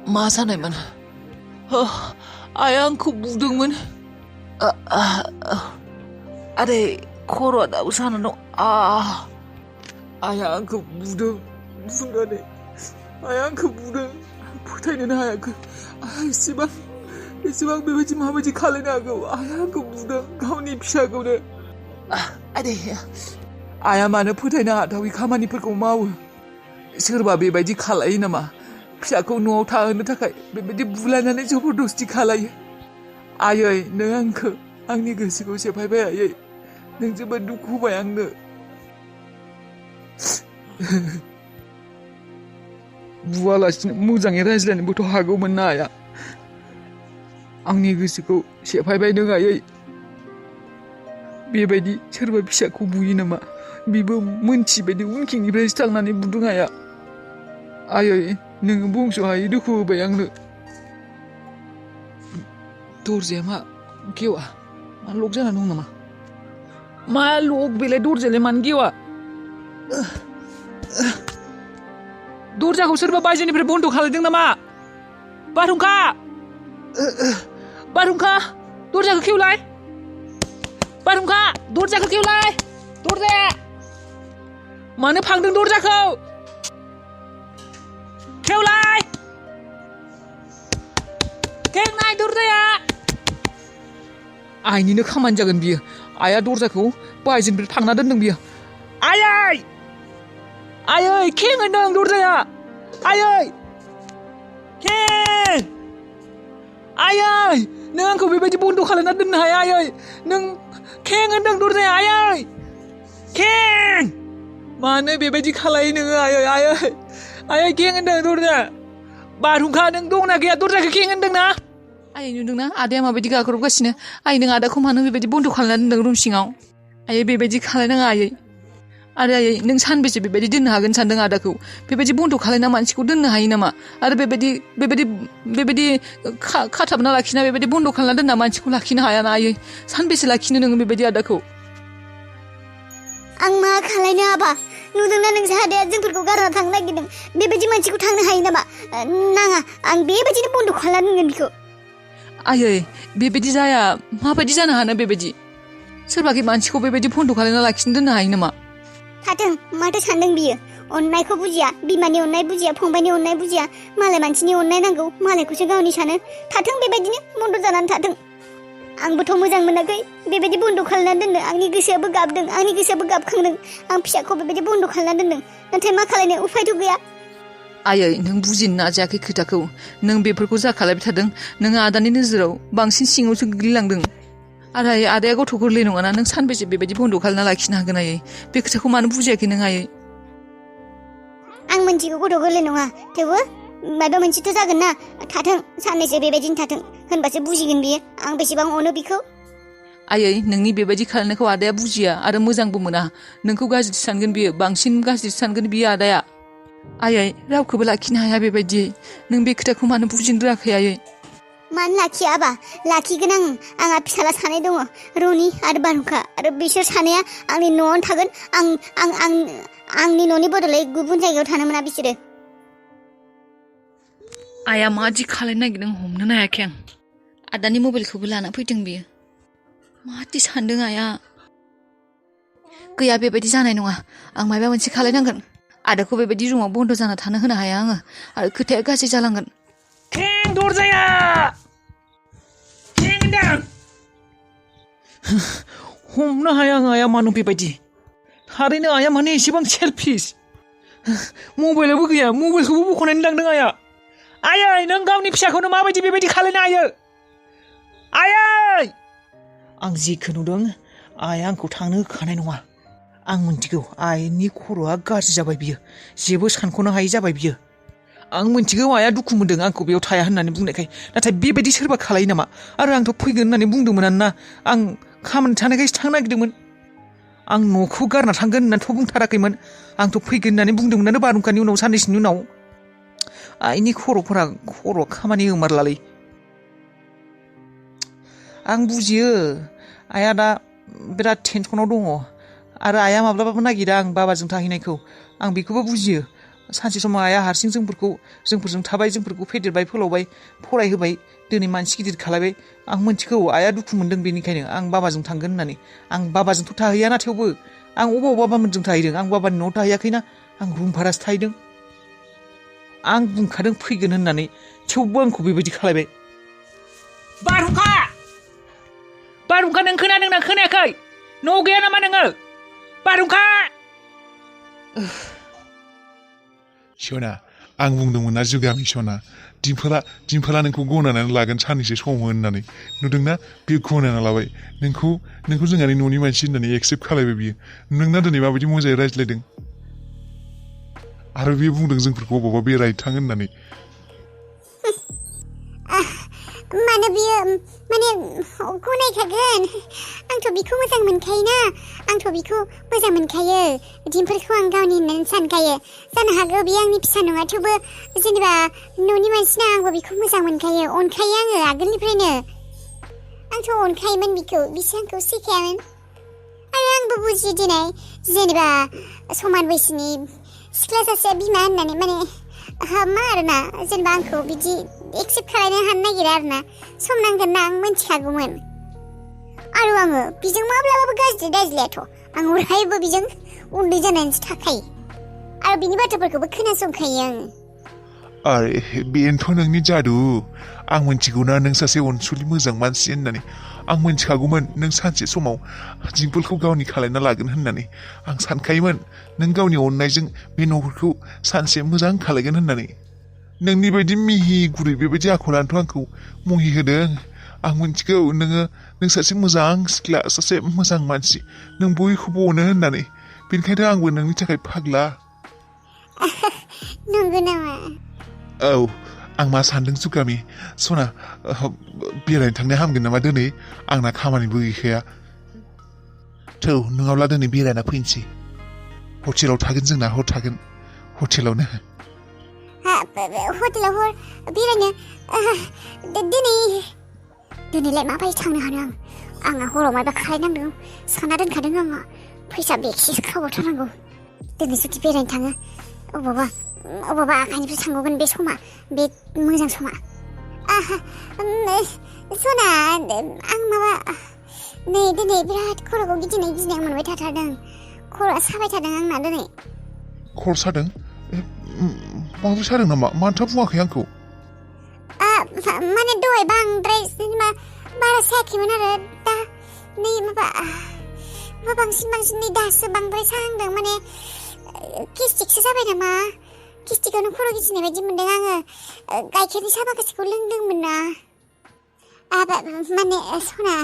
मा जानायमोन? आइया आंखौ बुदोंमोन। आरे खर'आ दाबो साना दं। आइया आंखौ बुदों। बुनानै आइया आंखौ बुदों। फोथायनोनो हायाखै। एसेबां बेबायदि माबायदि खालायनो हागौ? आइया आंखौ बुदों गावनि फिसाखौनो। आरे आइया मानो फोथायनो हाथावै खामानिफोरखौ मावो? सोरबा बेबायदि खालायो नामा? फिसाखौ न'आव थाहोनो थाखाय बेबायदि बुलायनानै जबरदस्ति खालायो। आयै नों आंखौ आंनि गोसोखौ सेफायबाय आयै। नों जोबोद दुखु होबाय आंनो। बुवालासिनो मोजाङै रायज्लायनोबोथ' हागौमोन ना आइया। आंनि गोसोखौ सेफायबाय नों आयै। बेबायदि सोरबा फिसाखौ बुयो नामा? बिबो मोनथिबायदि उनखिंनिफ्रायसो थांनानै बुदों आइया। आयै नोङो बुंस' हायै दुखु होबाय आंनो। दरजाया मा गेवा? मा लक जाना दं नामा? मा लक बेलाय दरजायालाय मानो गेवा? दरजाखौ सोरबा बायजोनिफ्राय बन्द' खालायदों नामा? बारहुंखा! बारहुंखा! दरजाखौ खेवलाय! बारहुंखा! दरजाखौ खेवलाय! दरजाया! मानो फांदों दरजाखौ? खेवलाय! खेंनाय दरजाया! आइनिनो खामानि जागोन बियो। आइया दरजाखौ बायजोनिफ्राय फांना दोनदों बियो। आयै! आयै खें होनदों दरजाया! आयै! खें! आयै! नों आंखौ बेबायदि बन्द' खालामना दोननो हाया आयै। नों खें होनदों दरजाया आयै! खें! मानो बेबायदि खालायो नोङो आयै? आयै खें होनदों दरजाया! बारहुंखा नों दंना गैया? दरजाखौ खें होनदोंना? आयै नुदोंना आदाया माबायदि गाख्रबगासिनो? आयै नों आदाखौ मानो बेबायदि बन्द' खालामना दोनदों रुम सिङाव? आयै बेबायदि खालायनाङा आयै। आरो आयै नों सानबेसे बेबायदि दोननो हागोन सानदों आदाखौ? बेबायदि बन्द' खालायना मानसिखौ दोननो हायो नामा? आरो बेबायदि खाथाबना लाखिना बेबायदि बन्द' खालामना दोनना मानसिखौ लाखिनो हायाना आयै। सानबेसे लाखिनो नोङो बेबायदि आदाखौ? आं मा खालायनो आबा? नुदोंना नोंसा आदाया जोंफोरखौ गारना थांनो नागिरदों। बेबायदि मानसिखौ थांनो हायो नामा? नाङा आं बेबायदिनो बन्द' खालामना दोनगोन बिखौ। आयै बेबायदि जाया। माबायदि जानो हानो बेबायदि? सोरबाखि मानसिखौ बेबायदि बन्द' खालामना लाखिनो दोननो हायो नामा? थाथों माथो सानदों बियो? अननायखौ बुजिया, बिमानि अननाय बुजिया, फंबायनि अननाय बुजिया। मालाय मानसिनि अननाय नांगौ, मालायखौसो गावनि सानो। थाथों बेबायदिनो बन्द' जानानै थाथों। आंबोथ' मोजां मोनाखै बेबायदि बन्द' खालामना दोननो। आंनि गोसोआबो गाबदों, आंनि गोसोआबो गाबखांदों। आं फिसाखौ बेबायदि बन्द' खालामना दोनदों। नाथाय मा खालायनो उफायथ' गैया। आयै नों बुजिनो नाजायाखै खोथाखौ। नों बेफोरखौ जा खालायबाय थादों नोङो आदानि नोजोराव बांसिन सिङावसो गोग्लैलांदों। आरो आदाया गथ' गोरलै नङाना। नों सानबेसे बेबायदि बन्द' खालामना लाखिनो हागोन आयै? बे खोथाखौ मानो बुजियाखै नों आयै? आं मिन्थिगौ गथ' गोरलै नङा, थेवबो माबा मोनसेथ' जागोन ना। थाथों साननैसो बेबायदिनो थाथों, होनबासो बुजिगोन बियो आं बेसेबां अनो बिखौ। आयै नोंनि बेबायदि खालामनायखौ आदाया बुजिया आरो मोजांबो मोना। नोंखौ गाज्रि सानगोन बियो, बांसिन गाज्रि सानगोन बियो आदाया। आयै रावखौबो लाखिनो हाया बेबायदि। नों बे खोथाखौ मानो बुजिनो रोङाखै आयै? मानो लाखिया आबा? लाखिगोन आं। आंहा फिसाला सानै दङ, रनि आरो बारहुंखा। आरो बिसोर सानैया आंनि न'आवनो थागोन। आंनि न'नि बदलै गुबुन जायगायाव थानो मोना बिसोरो। आइया मादि खालायनो नागिरदों हमनो हायाखै आं। आदानि मबाइलखौबो लाना फैदों बियो। मादि सानदों आइया? गैया बेबायदि जानाय नङा। आं माबा मोनसे खालायनांगोन। आदाखौ बेबायदि रुमाव बन्द' जाना थानो होनो हाया आङो। आरो खोथाया गाज्रि जालांगोन। खें दरजाया! खें होनदों! हमनो हाया आं आइया मानो बेबायदि? थारैनो आइया मानो एसेबां सेलफिस? मबाइलाबो गैया, मबाइलखौबो बख'नानै लांदों आइया। आयै नों गावनि फिसाखौनो माबायदि बेबायदि खालायनो हायो? आयै! आं जिखौ नुदों आइया आंखौ थांनो होखानाय नङा। आं मिन्थिगौ आइनि खर'आ गाज्रि जाबाय बियो। जेबो सानख'नो हायै जाबाय बियो। आं मिन्थिगौ आइया दुखु मोनदों आंखौ बेयाव थाया होननानै बुंनायखाय। नाथाय बेबायदि सोरबा खालायो नामा? आरो आंथ' फैगोन होननानै बुंदोंमोन आरोना। आं खामानि थानायखायसो थांनो नागिरदोंमोन। आं न'खौ गारना थांगोन होननानैथ' बुंथाराखैमोन। आंथ' फैगोन होननानै बुंदोंमोनानो बारहुंखानि उनाव साननैसोनि उनाव। आइनि खर' खामानि होमारलालै। आं बुजियो आइया दा बिराद टेनसनाव दङ। आरो आइया माब्लाबाबो नागिरा आं बाबाजों थाहैनायखौ आं बेखौबो बुजियो सानसे समाव आइया हारसिं जोंफोरजों थाबाय जोंफोरखौ फेदेरबाय फोलावबाय फरायहोबाय दिनै मानसि गिदिर खालायबाय आं मोनथिगौ आइया दुखु मोनदों बेनिखायनो आं बाबाजों थांगोन होननानै आं बाबाजोंथ' थाहैयाना थेवबो आं अबाव बाबामोनजों थाहैदों आं बाबानि न'आव थाहैयाखैना आं रुम भारासो थाहैदों आं बुंखादों फैगोन होननानै थेवबो आंखौ बेबायदि खालायबाय बारहुंखा नों खोनादोंना खोनायाखै न'आव गैया नामा नोङो बारहुंखा सना आं बुंदोंमोन ना जुगामि सना दिम्पला नोंखौ गनायनानै लागोन साननैसो सम होननानै नुदोंना बे गनायना लाबाय नोंखौ जोंहानि न'नि मानसि होननानै एक्सेप्ट खालायबाय बियो नोंना दिनै माबायदि मोजाङै रायज्लायदों आरो बियो बुंदों जोंफोरखौ अबावबा बेरायनो थांगोन होननानै माने बियो माने गनायखागोन आंथ' बिखौ मोजां मोनखायोना आंथ' बिखौ मोजां मोनखायो दिम्पोलखौ आं गावनि होननानै सानखायो जानो हागौ बियो आंनि फिसा नङा थेवबो जेनेबा न'नि मानसिना आंबो बिखौ मोजां मोनखायो अनखायो आङो आगोलनिफ्रायनो आंथ' अनखायोमोन बिखौ बिसो आंखौ सैखायामोन आरो आंबो बुजियो दिनै जेनेबा समान बैसोनि सिख्ला सासेया बिमा होननानै माने मा आरोना जेनेबा आंखौ बिदि एक्सेप्ट खालायनो हानो नागिरा आरोना सम नांगोन ना आं मोनथिखागौमोन आरो आङो बिजों माब्लाबाबो गाज्रि दायज्लायाथ' आं अरायबो बिजों उन्दै जानानैसो थाखायो आरो बिनि बाथ्राफोरखौबो खोनासंखायो आङो आरे बेनोथ' नोंनि जादु आं मोनथिगौना नों सासे अनसुलि मोजां मानसि होननानै आं मोनथिखागौमोन नों सानसे समाव दिम्पोलखौ गावनि खालायना लागोन होननानै आं सानखायोमोन नों गावनि अननायजों बे न'खरखौ सानसे मोजां खालायगोन होननानै नोंनि बायदि मिहि गुरै बेबायदि आखलानोथ' आंखौ मुहि होदों आं मोनथिगौ नों सासे मोजां सिख्ला सासे मोजां मानसि नों बयखौबो अनो होननानै बेनिखायनो आंबो नोंनि थाखाय फाग्ला नंगौ नामा औ आं मा सानदों जुगामि सना बेरायनो थांनो हामगोन नामा दिनै आंना खामानिबो गैखाया थौ नङाब्ला दिनै बेरायना फैनोसै हटेलाव थागोन जोंना हर थागोन हटेलावनो हटेलाव हर बेरायनो दिनैलाय माबायदि थांनो हानो आंहा हराव माबा खालायनांदों सानना दोनखादों आङो फैसा बेगसेसो खावथारनांगौ दिनै जुदि बेरायनो थाङो अबावबा आखाइनिफ्राय थांगौगोन बे समा बे मोजां समा सना आं माबा नै दिनै बिराद खर'खौ गिदिंनाय मोनबाय थाथारदों खर'आ साबाय थादों आंना दिनै खर सादों माबा सादों नामा मानोथो बुङाखै आंखौ माने दहाय बांद्राय जेनेबा बारा सायाखैमोन आरो दा नै माबा बांसिन नै दासो बांद्राय साहांदों माने गेस्ट्रिकसो जाबाय नामा गेस्ट्रिकआवनो खर' गिदिंनाय बायदि मोनदों आङो गाइखेरनि साहा माखासेखौ लोंदोंमोन ना माने सना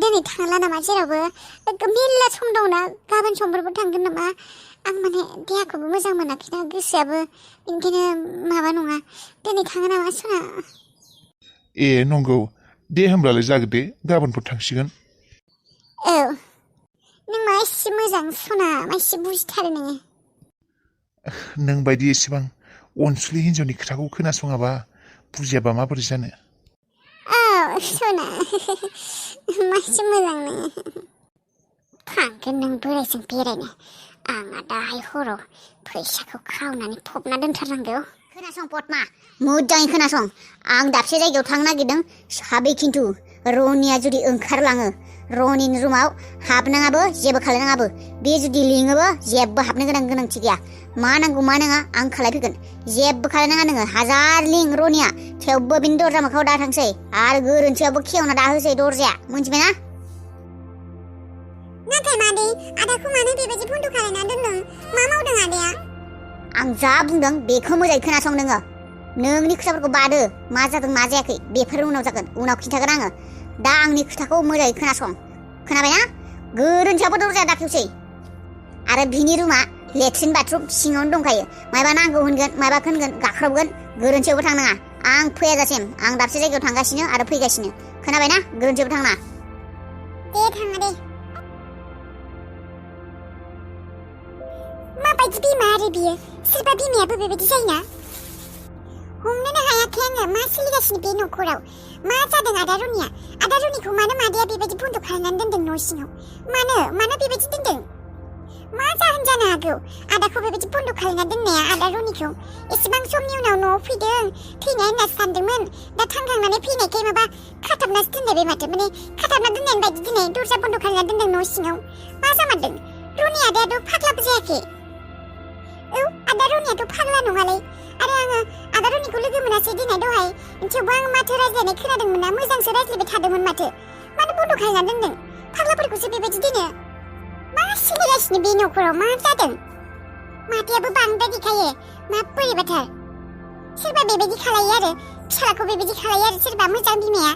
दिनै थांला नामा जेरावबो मेरला सम दंना गाबोन समफोरबो थांगोन नामा आं माने देहाखौबो मोजां मोनाखैना गोसोआबो बेनिखायनो माबा नङा दिनै थाङो नामा सना ए नंगौ दे होमब्लालाय जागोन दे गाबोनफोर थांसिगोन औ नों मा एसे मोजां सना मा एसे बुजिथारो नोङो नों बायदि एसेबां अनसुलि हिन्जावनि खोथाखौ खोनासङाबा बुजियाबा माबोरै जानो सना मासे मोजां नोङो थांगोन नों बोरायजों बेरायनो आंहा दाहाय हराव फैसाखौ खावनानै फबना दोनथारनांगौ खोनासं पद्मा मोजाङै खोनासं आं दाबसे जायगायाव थांनो नागिरदों साबै खिन्थु रनिया जुदि ओंखारलाङो रनिनि रुमाव हाबनाङाबो जेबो खालायनाङाबो बे जुदि लिङोबो जेबो हाबनो गोनांथि गैया मा नांगौ मा नाङा आं खालायफैगोन जेबो खालायनाङा नोङो हाजार लिं रनिया थेवबो बिनि दरजा मोखाङाव दा थांसै आरो गोरोन्थियावबो खेवना दाहोसै दरजाया मोनथिबायना नाथाय मादै आदाखौ मानो बेबायदि बन्द खालायना दोनदों मा मावदों आदाया आं जा बुंदों बेखौ मोजाङै खोनासं नोङो नोंनि खोथाफोरखौ बादो मा जादों मा जायाखै बेफोर उनाव जागोन उनाव खिन्थागोन आङो दा आंनि खोथाखौ मोजाङै खोनासं खोनाबायना गोरोन्थियावबो दरजाया दाखेवसै आरो बिनि रुमा लेट्रिन बाथरुम सिङावनो दंखायो मायबा नांगौ होनगोन मायबा होनगोन गाख्रबगोन गोरोन्थियावबो थांनाङा आं फैयाजासिम आं दाबसे जायगायाव थांगासिनो आरो फैगासिनो खोनाबायना गोरोन्थियावबो थांनाङा दे थाङा दे माबायदि बिमा आरो बियो सोरबा बिमायाबो बेबायदि जायोना हमनोनो हायाखै आङो मा सोलिगासिनो बे न'खराव मा जादों आदा रनिखौ मानो मादैया बेबायदि बन्द खालामनानै दोनदों न' सिङाव मानो बेबायदि दोनदों मा जाहोन जानो हागौ आदाखौ बेबायदि बन्द' खालामना दोननाया आदा रनिखौ एसेबां समनि उनाव न'आव फैदों थैनाय होनना सानदोंमोन दा थांखांनानै फैनायखाय माबा खाथाबनासो दोननाय बे माथो माने खाथाबना दोननाय बायदि दिनै दरजा बन्द' खालामना दोनदों न' सिङाव मा जामारदों रनि आदायाथ' फाग्लाबो जायाखै औ आदा रनियाथ' फाग्ला नङालै आरो आङो आदा रनिखौ लोगो मोनासै दिनै दहाय थेवबो आं माथो रायज्लायनाय खोनादोंमोन ना मोजांसो रायज्लायबाय थादोंमोन माथो मानो बन्द' खालामना दोनदों फाग्लाफोरखौसो बेबायदि दोनो मा सोलिगासिनो बे न'खराव मा जादों माथायाबो बांद्राय देखायो मा बोरैबाथार सोरबा बेबायदि खालायो आरो फिसालाखौ बेबायदि खालायो आरो सोरबा मोजां बिमाया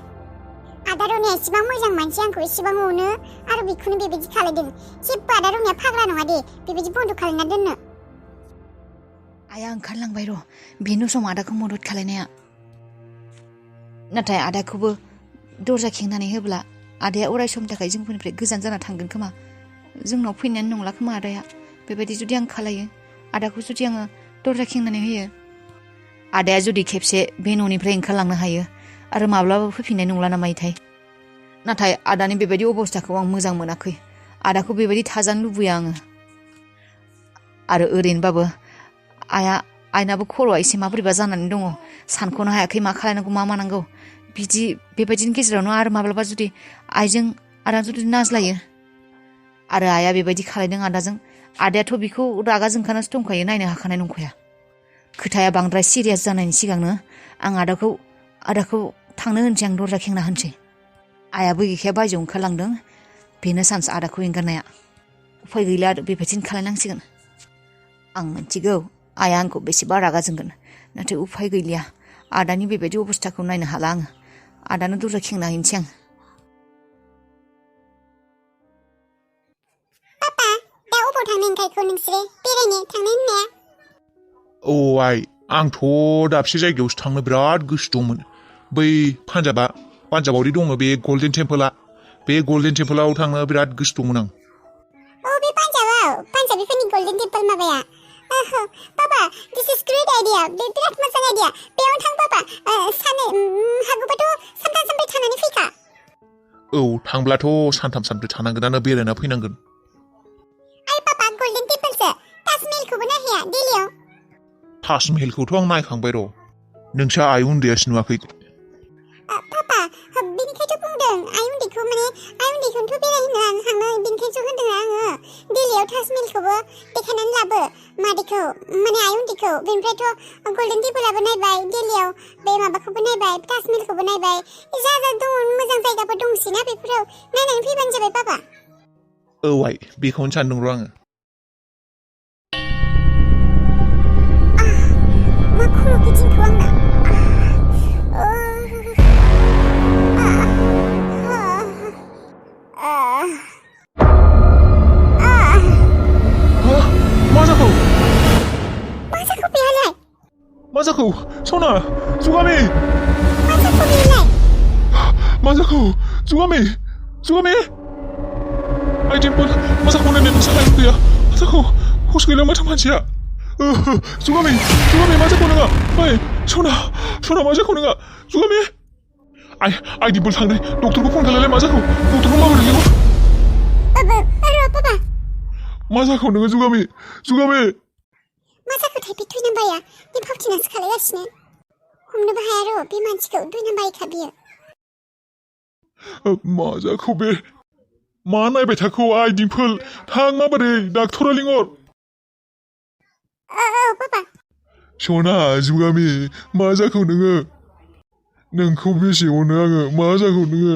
आदा रनिया एसेबां मोजां मानसि आंखौ एसेबां अनो आरो बेखौनो बेबायदि खालायदों जेबो आदा रनिया फाग्ला नङा दे बेबायदि बन्द' खालामना दोननो आइया ओंखारलांबाय र' बेनो सम आदाखौ मदद खालायनाया नाथाय आदाखौबो दरजा खेंनानै होब्ला आदाया अराय समनि थाखाय जोंफोरनिफ्राय गोजान जाना थांगोन खोमा जोंनाव फैनायानो नंला खोमा आदाया बेबायदि जुदि आं खालायो आदाखौ जुदि आङो दरजा खेंनानै होयो आदाया जुदि खेबसे बे न'निफ्राय ओंखारलांनो हायो आरो माब्लाबा फैफिननाय नंला नामायथाय नाथाय आदानि बेबायदि अबस्थाखौ आं मोजां मोनाखै आदाखौ बेबायदि थाजानो लुबैया आङो आरो ओरैनोबाबो आइनाबो खर'आ एसे माबोरैबा जानानै दङ सानख'नो हायाखै मा खालायनांगौ मा मानांगौ बेबायदिनि गेजेरावनो आरो माब्लाबा जुदि आइजों आदा जुदि नाज्लायो आरो आइया बेबायदि खालायदों आदाजों आदायाथ' बिखौ रागा जोंखानासो दंखायो नायनो हाखानाय नंखाया खोथाया बांद्राय सिरियास जानायनि सिगांनो आं आदाखौ थांनो होनसै आं दरजा खेंना होनसै आइयाबो गैखाया बायजोआव ओंखारलांदों बेनो सान्स आदाखौ एंगारनाया उफाय गैला आरो बेबायदिनो खालायनांसिगोन आं मिथिगौ आइया आंखौ बेसेबा रागा जोंगोन नाथाय उफाय गैलिया आदानि बेबायदि अबस्थाखौ नायनो हाला आङो आदानो दरजा खेंना हैनोसै आं पापा दा अबाव थांनो ओंखारखो नोंसोरो बेरायनो थांनो होननाया औ आइ आंथ' दाबसे जायगायावसो थांनो बिराद गोसो दंमोन बै पान्जाबावदि दङ बे गल्डेन टेम्पोलाव थांनो बिराद गोसो दंमोन आं औ बे पान्जाबिफोरनि गल्डेन टेम्पोल माबाया पापा दिस इज ग्रेट आइडिया बे बिराद मोजां आइडिया बेयाव थां पापा हागौबाथ' सानथाम सानब्रै थानानै फैखा औ थांब्लाथ' सानथाम सानब्रै थानांगोनानो बेरायना फैनांगोन आइ पापा गल्डेन टेम्पोलसो ताजमहलखौबो नायहैया दिल्लीयाव ताजमहलखौथ' आं नायखांबाय र' नोंसा आइ उन्दैयासो नुवाखै पापा बेनिखायथ' बुंदों आइ उन्दैखौनोथ' बेरायहोनो आं थांनो बेनिखायनोसो होनदों आङो दिल्लीयाव ताजमहलखौबो देखायनानै लाबो मादैखौ माने आइ उन्दैखौ बेनिफ्रायथ' गल्डेन टेम्पोलाबो नायबाय दिल्लीयाव बे माबाखौबो नायबाय ताजमहलखौबो नायबाय जा दङ मोजां जायगाफोर दंसैना बेफोराव नायनानै फैबानो जाबाय पापा औ आइ बेखौनो सानदों र' आङो मा खर' गिदिंखो आंना मा जाखो सना जुगामि मा जाखो जुगामि आइ टेम्पोल मा जाखो नायनो नोंसा आइ गैया मा जाखो हुस गैला माथो मानसिया जुगामि मा जाखो नोङा ओइ सना मा जाखो नोङा जुगामि आइ टेम्पोल थांदों डक्टरखौ फन खालायलाय मा जाखो डक्टरखौ माबोरै लिंहर मा जाखो नोङो जुगामि मा जाखोथाय बे दुइ नाम्बाया बे फावथिनासो खालायगासिनो हमनोबो हाया र' बे मानसिखौ दुइ नाम्बारखा बियो मा जाखो बे मा नायबाय थाखो आइ डिम्पोल थां माबोरै डाक्टरा लिंहर पापा सना जुगामि मा जाखो नोङो नोंखौ बेसे अनो आङो मा जाखो नोङो